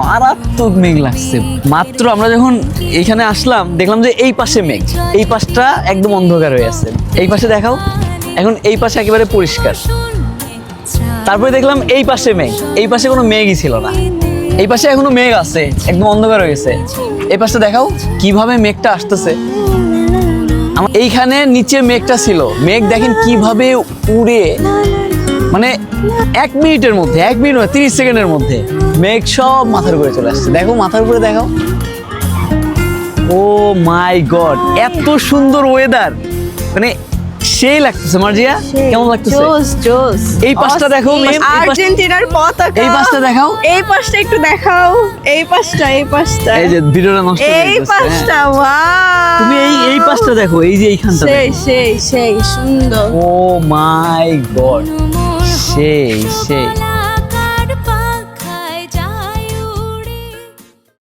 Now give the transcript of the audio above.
মারাত্মক মেঘ লাগছে। মাত্র আমরা যখন এইখানে আসলাম দেখলাম যে এই পাশে মেঘ, এই পাশটা একদম অন্ধকার হয়ে আছে। এই পাশে দেখাও, এখন এই পাশে একেবারে পরিষ্কার। তারপরে দেখলাম এই পাশে মেঘ, এই পাশে কোনো মেঘই ছিল না। এই পাশে এখনো মেঘ আছে, একদম অন্ধকার হয়ে গেছে। এই পাশটা দেখাও কিভাবে মেঘটা আসতেছে। এইখানে নিচে মেঘটা ছিল, মেঘ দেখেন কিভাবে উড়ে, মানে 1 মিনিটের মধ্যে, 1 মিনিট 30 সেকেন্ডের মধ্যে মেঘ সব মাথার উপরে চলে আসছে। দেখো মাথার উপরে দেখাও। ও মাই গড, এত সুন্দর ওয়েদার, মানে সেই লাগতেছে। মার্জিয়া কেমন লাগতেছে? জোস জোস। এই পাশটা দেখো, আর্জেন্টিনার পতাকা। এই পাশটা দেখাও, এই পাশটা একটু দেখাও। এই পাশটা, এই পাশটা, এই যে ভিডিওটা নষ্ট করে এই দিতেছে, পাশটা। হ্যাঁ। ওয়াও, তুমি এই পাশটা দেখো, এই যে এইখানটা সেই দেখো। সেই সেই সুন্দর। ও মাই গড, সেই সেই